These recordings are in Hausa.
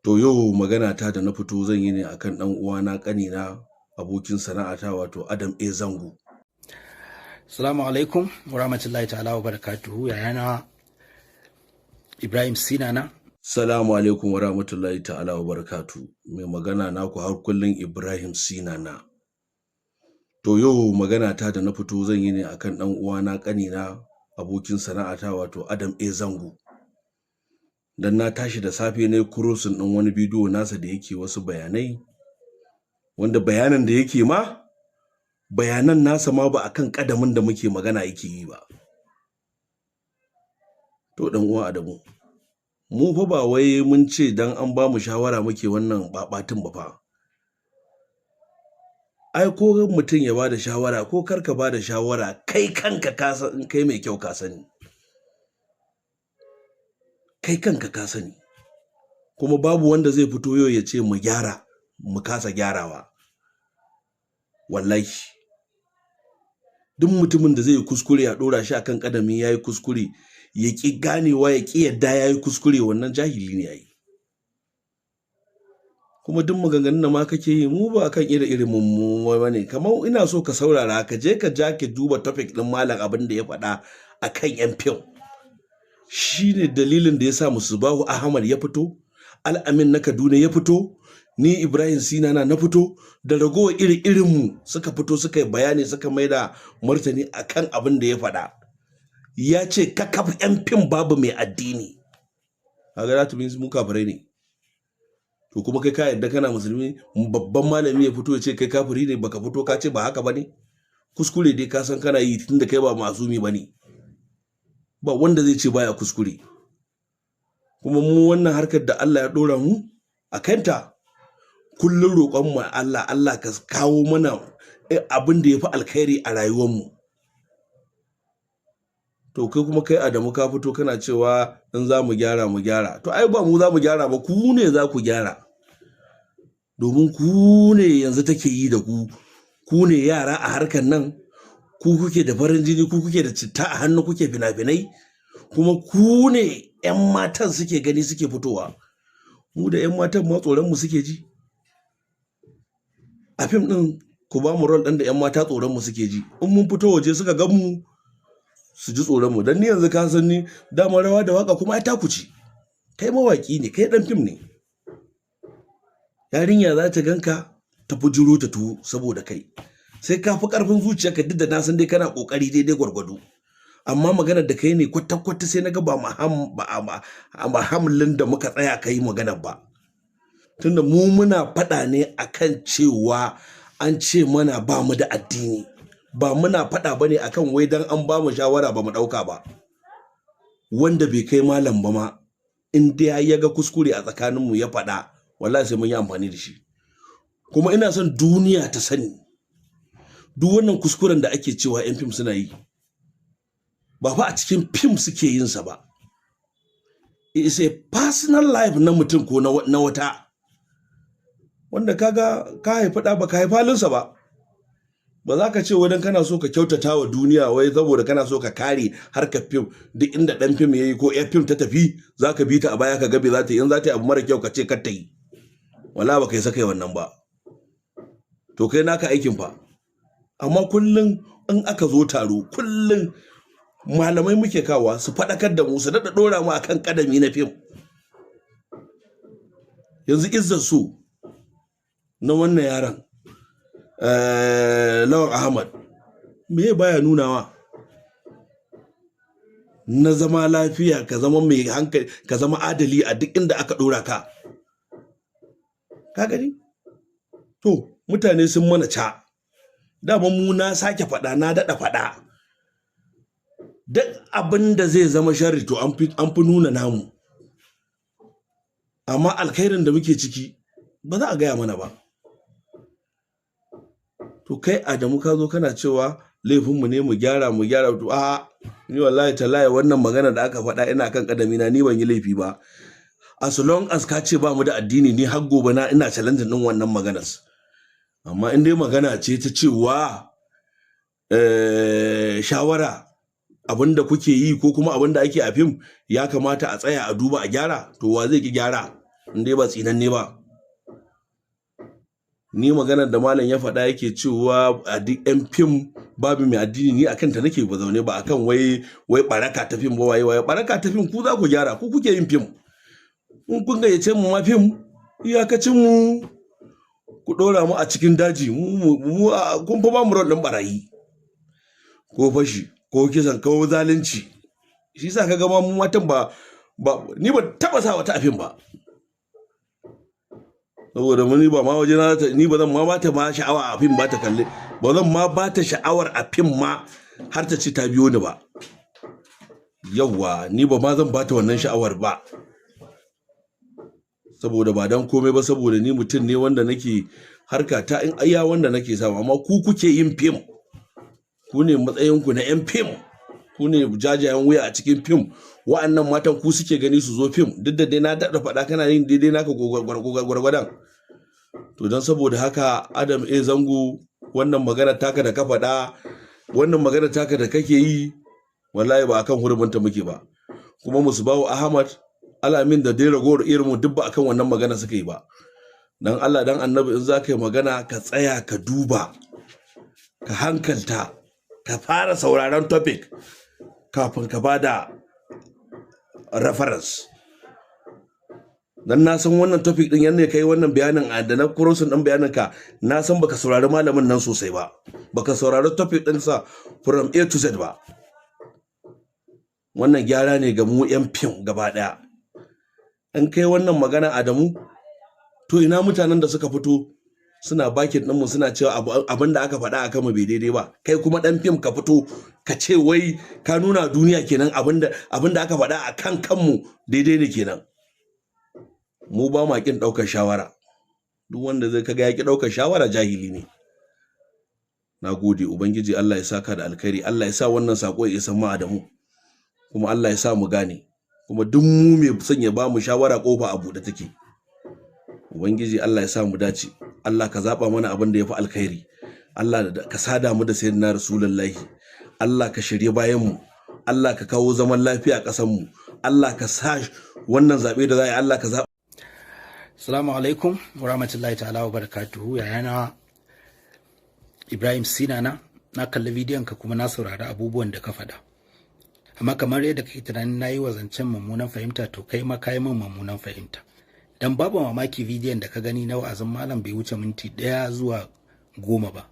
To yau magana ta da na fito zan yi ne akan ɗan uwana ƙanina abokin sana'ata wato Adam A Zango. Assalamu alaikum wa rahmatullahi ta'ala wa barakatuhu, yayana Ibrahim Sinana. Salamu alaikum wa rahmatullahi ta'ala wa barakatuhu. Mai magana naku har kullum Ibrahim Sinana. To yau magana ta da na fito zan yi ne akan ɗan uwana ƙanina abokin sana'ata wato Adam A Zango. Dan na tashi da safe na yi kurosin ɗin wani bidiyo nasa da yake wasu bayanai, wanda bayanan da yake ma bayanan nasa ma ba akan ƙadamin da muke magana yake yi ba. To ɗan uwa Adamu, mu fa ba wai mun ce dan an ba mu shawara muke wannan baɓatin ba fa. Ai ko mutum ya bada shawara ko kar ka bada shawara, kai kanka ka san in kai mai kyau ka sani. Kai kanka ka sani. Kuma babu wanda zai fito yau ya ce mu gyara, mu kasa gyarawa. Wallahi. Duk mutumin da zai yi kuskure a ɗora shi akan ƙadami ya yi kuskure, ya ƙi ganewa ya ƙi yadda ya yi kuskure, wannan jahili ne ya yi. Kuma duk maganganun da ma kake yi mu ba kan iri mu ba ne. Kamar ina so ka saurara, ka je ka ja ki duba topic ɗin malam abin da ya faɗa akan yan fim. Shi ne dalilin da ya sa Musbahu Ahmad ya fito, Al'amin na Kaduna ya fito, ni Ibrahim Sinana na fito, da ragowar irinmu suka fito suka yi bayani, suka mai da martani akan abin da ya faɗa. Ya ce kakaf yan fim babu mai addini. Kaga that means mu kafirai ne. To kuma kai ka yadda kana musulmi, babban malami ya fito ya ce kai kafiri ne, baka fito ka ce ba haka bane? Kuskure dai ka san kana yi tunda kai ba masumi bane. Ba wanda zai ce baya kuskure. Kuma mu wannan harkar da Allah ya ɗora mu a kanta, kullum roƙon mu Allah, Allah ka kawo mana abin da ya fi alkhairi a rayuwar mu. To kai kuma kai Adamu ka fito kana cewa in za mu gyara mu gyara. To ai ba mu za mu gyara ba, ku ne za ku gyara. Domin ku ne yanzu take yi da ku. Ku ne yara a harkar nan. Ku kuke da farin jini, ku kuke da citta a hannu, kuke fina-finai, kuma ku ne 'yan matan suke gani suke fitowa. Mu da 'yan matan ma tsoron mu suke ji. A fim ɗin ku ba mu rol ɗin da 'yan mata tsoron mu suke ji. In mun fito waje suka gan mu su ji tsoron mu. Dan ni yanzu ka san ni dama rawa da waka kuma ai taku ci. Kai mawaki ne, kai ɗan fim ne. Yarinya za ta ganka ta bujuro ta tuwo saboda kai. Sai ka fi ƙarfin zuciyarka, duk da na san dai kana ƙoƙari daidai gwargwado. Amma maganar da kai ne kwata-kwata sai na ga ba mahamlin da muka tsaya ka yi maganar ba. Tunda mu muna faɗa ne akan cewa an ce mana ba mu da addini. Ba muna faɗa ba ne akan wai dan an ba mu shawara ba mu ɗauka ba. Wanda bai kai malam ba ma, in dai ya ga kuskure a tsakaninmu ya faɗa, wallahi sai mun yi amfani da shi. Kuma ina son duniya ta sani. Duk wannan kuskuren da ake cewa 'yan fim suna yi, ba fa a cikin fim suke yin sa ba. It is a personal life na mutum ko na wata. Wanda kaga ka haifi ɗa ba ka haifi halinsa ba. Ba za ka ce wadan kana so ka kyautata wa duniya wai saboda kana so ka kare harkar fim, duk inda ɗan fim ya yi ko 'yan fim ta tafi za ka bi ta a baya ka gabe za ta yi, in za ta yi abu mara kyau ka ce kar ta yi. Wala ba kai saka yi wannan ba. To kai naka aikin fa. Amma kullum in aka zo taro, kullum malamai muke kawa su faɗakar da mu, su daɗa ɗora mu akan ƙadami na fim. Yanzu izzar su na wannan yaron Lawan Ahmad, me baya nunawa? Na zama lafiya, ka zama mai hankali, ka zama adali a duk inda aka ɗora ka. Ka gani? To mutane sun mana ca. Dama mu na sake faɗa, na daɗa faɗa. Duk abin da zai zama sharri to an fi nuna namu. Amma alkhairin da muke ciki ba za a gaya mana ba. To kai Adamu ka zo kana cewa laifinmu ne mu gyara. To a ni wallahi tallahi wannan magana da aka faɗa ina kan ƙadamina, ni ban yi laifi ba. As long as ka ce ba mu da addini, ni har gobe na ina challenge ɗin wannan maganar. Amma in dai magana ce ta cewa shawara abin da kuke yi ko kuma abin da ake a fim ya kamata a tsaya a duba a gyara, to wa zai ki gyara? in dai ba tsinanne ba. Ni maganar da malam ya faɗa yake cewa a duk yan fim babu mai addini, ni akan ta nake ba zaune, ba akan wai baraka ta fim ba, waye baraka ta fim ku za ku gyara, ku kuke yin fim. In kun gayyace mu ma fim, iyakacin mu ku ɗora mu a cikin daji, kun fa ba mu rol ɗin barayi ko fashi ko kisan ko zalunci. Shi yasa kaga ma mu matan ba ni ba taba sa wata a fim ba, saboda ni ba ma waje na, ni ba zan ma bata ma sha'awa a fim ba ta kalle, ba zan ma bata sha'awar a fim ma har ta ce ta biyo ni ba. Yawwa, ni ba ma zan bata wannan sha'awar ba, saboda ba dan komai ba, saboda ni mutum ne wanda nake harka ta in ayya wanda nake samu. Amma ku kuke yin fim, ku ne matsayin ku na yan fim, ku ne jajayen wuya a cikin fim. Wa'annan matan ku suke gani su zo fim, duk da dai na daɗa faɗa kana yin daidai naka gwargwadon. To don saboda haka Adam Zango, wannan magana taka da ka faɗa, wannan magana taka da kake yi, wallahi ba akan hurumunta muke ba. Kuma Musbahu Ahmad, Alamin da dai ragowar irin mu duk ba akan wannan magana suka yi ba. Dan Allah dan Annabi, in za ka yi magana ka tsaya ka duba, ka hankalta, ka fara sauraron topic kafin ka bada reference. Dan na san wannan topic din yanne kai wannan bayanin da na crossing din bayanin ka, na san baka saurari malamin nan sosai ba, baka saurari topic din sa from A to Z ba. Wannan gyara ne ga mu yan fim gaba daya. In kai wannan magana Adamu, to ina mutanen da suka fito suna bakin din mu suna cewa abin da aka faɗa akan mu bai daidai ba, kai kuma dan fim ka fito ka ce wai ka nuna duniya kenan abin da aka faɗa akan kanmu daidai ne kenan. Mu ba ma kin ɗaukar shawara, duk wanda zai kaga ya ki ɗaukar shawara jahili ne. Na gode, Ubangiji Allah ya saka da alkhairi, Allah ya sa wannan sako ya isa mu Adamu, kuma Allah ya sa mu gane, kuma duk mu mai son ya ba mu shawara kofa a buɗe take. Ubangiji Allah ya sa mu dace, Allah ka zaba mana abin da ya fi alkhairi, Allah ka sada mu da sayyidina Rasulullahi, Allah ka shirye bayan mu, Allah ka kawo zaman lafiya a ƙasar mu, Allah ka sa wannan zabe da za a yi, Allah ka zaba. Assalamu alaikum wa rahmatullahi ta'ala wa barakatuhu. Yayana Ibrahim Sinana, na kalli bidiyon ka kuma na saurari abubuwan da ka faɗa. Amma kamar yadda kake tunanin nayi wa zancen mummunan fahimta, to kai ma kai min mummunan fahimta. Dan babu mamaki bidiyon da ka gani na wa'azin malam bai wuce minti 1 zuwa 10 ba.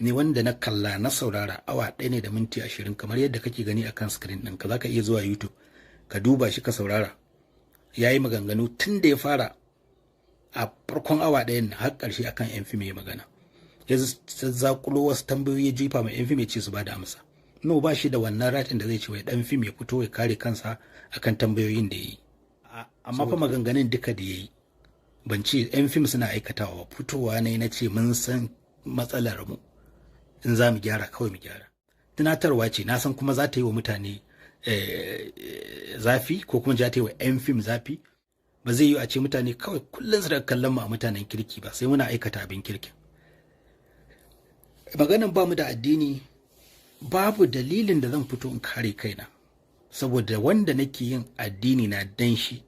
Ni wanda na kalla na saurara awa 1 ne da minti 20, kamar yadda kake gani akan screen ɗinka. Zaka iya zuwa YouTube ka duba shi ka saurara. Yayi maganganu tun da ya fara a farkon awa ɗayan har ƙarshe akan yan fim ya magana, ya zakulo wasu tambayoyi ya jefa mai yan fim ya ce su ba da amsa. No, ba shi da wannan ratin da zai ce wai dan fim ya fito ya kare kansa akan tambayoyin da ya yi. Amma fa maganganun duka da ya yi, ban ce yan fim suna aikatawa, fitowa ne na ce mun san matsalar mu, in za mu gyara kawai mu gyara. Tunatarwa ce, na san kuma za ta yi wa mutane zafi, ko kuma za ta yi wa yan fim zafi. Ba zai yi a ce mutane kawai kullum su daga kallon mu a mutanen kirki ba, sai muna aikata abin kirkin. Maganan ba mu da addini, babu dalilin da zan fito in kare kaina, saboda wanda nake yin addini na dan shi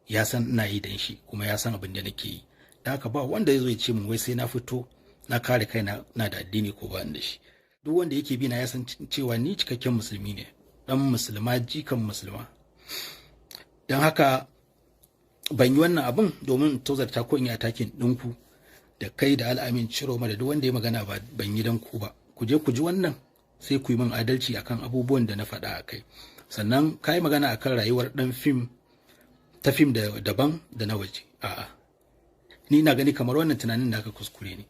ya san ina yi dan shi, kuma ya san abin da nake yi. Da haka ba wanda zai zo ya ce min wai sai na fito na kare kaina na da addini ko ba da shi. Duk wanda yake bi na ya san cewa ni cikakken musulmi ne, dan musulma, jikan musulma. Dan haka ban yi wannan abin domin tozarta ko in yi atakin ɗinku da kai da Al'amin Ciroma da duk wanda ya magana, ba ban yi dan ku ba. Ku je ku ji wannan, sai ku yi min adalci akan abubuwan da na faɗa a kai. Sannan ka yi magana akan rayuwar ɗan fim, ta fim da daban da na waje. A'a, ni ina gani kamar wannan tunanin naka kuskure ne.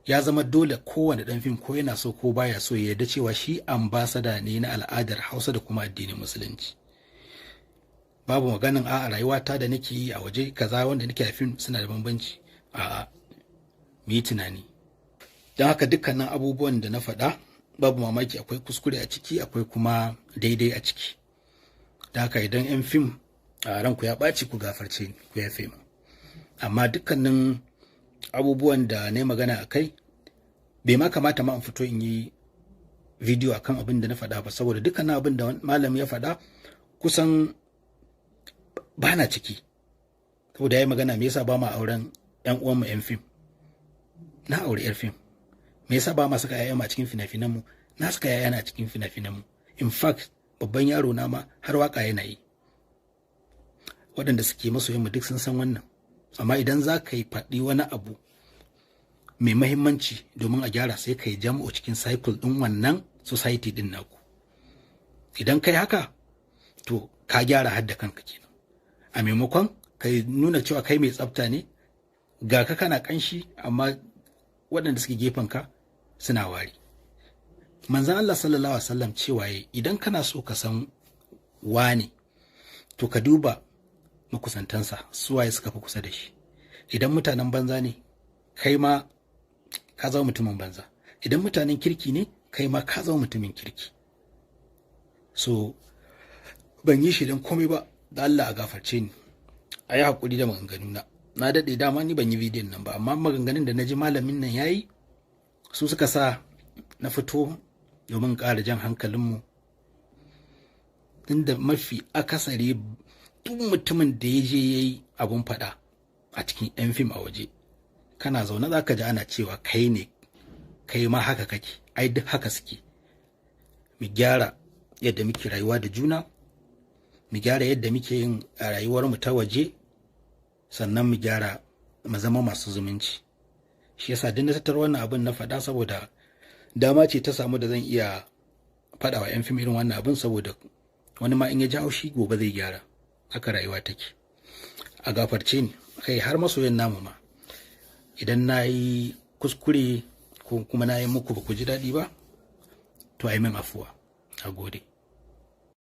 Ya zama dole kowane ɗan fim, ko yana so ko baya so, ya yarda cewa shi ambasada ne na al'adar Hausa da kuma addinin Musulunci. Babu maganin a rayuwata da nake yi a waje kaza wanda nake a fim suna da bambanci. A'a, mu yi tunani. Don haka dukkanin abubuwan da na faɗa, babu mamaki akwai kuskure a ciki, akwai kuma daidai a ciki. Don haka idan 'yan fim a ranku ya ɓaci, ku gafarce ni, ku yafe mu. Amma dukkanin abubuwan da na yi magana a kai, bai ma kamata ma in fito in yi bidiyo akan abin da na faɗa ba, saboda dukkanin abin da malam ya faɗa kusan ba na ciki. saboda yayi magana me yasa ba ma auren ƴan uwanmu ƴan fim, na aure ƴar fim. Me yasa ba ma saka ƴaƴanmu a cikin fina-finanmu, na saka ƴaƴana a cikin fina-finanmu. In fact babban yaro na ma har waka yana yi. Waɗanda suke masoyanmu duk sun san wannan. Amma idan za ka yi faɗi wani abu mai mahimmanci domin a gyara, sai ka yi jam'o cikin cycle ɗin wannan society ɗin naku. Idan kai haka to ka gyara hadda kanka kenan. A maimakon ka nuna cewa kai mai tsafta ne, ga ka kana kanshi amma waɗanda suke gefen ka suna wari. Manzon Allah sallallahu alaihi wasallam cewa idan kana so ka san wane, to ka duba makusantansa, suwaye suka fi kusa da shi. Idan mutanen banza ne, kai ma ka zama mutumin banza. Idan mutanen kirki ne, kai ma ka zama mutumin kirki. So ban yi shi don komai ba, da Allah a gafarce ni, a yi haƙuri da maganganuna. Na daɗe dama ni ban yi bidiyon nan ba, amma maganganun da na ji malamin nan ya yi su suka sa na fito domin ƙara jan hankalinmu. Inda mafi akasari duk mutumin da ya je ya yi abun faɗa a cikin 'yan fim a waje, kana zaune za ka ji ana cewa kai ne, kai ma haka kake, ai duk haka suke. Mu gyara yadda muke rayuwa da juna, mu gyara yadda muke yin a rayuwarmu ta waje, sannan mu gyara mu zama masu zumunci. Shi yasa duk na tattara wannan abin na faɗa saboda dama ce ta samu da zan iya faɗa wa 'yan fim irin wannan abin, saboda wani ma in ya ji haushi gobe zai gyara. Haka rayuwa take. A gafarce ni, kai har masoyan namu ma, idan na yi kuskure ko kuma na yi muku ba ku ji daɗi ba, to ai min afuwa. A gode.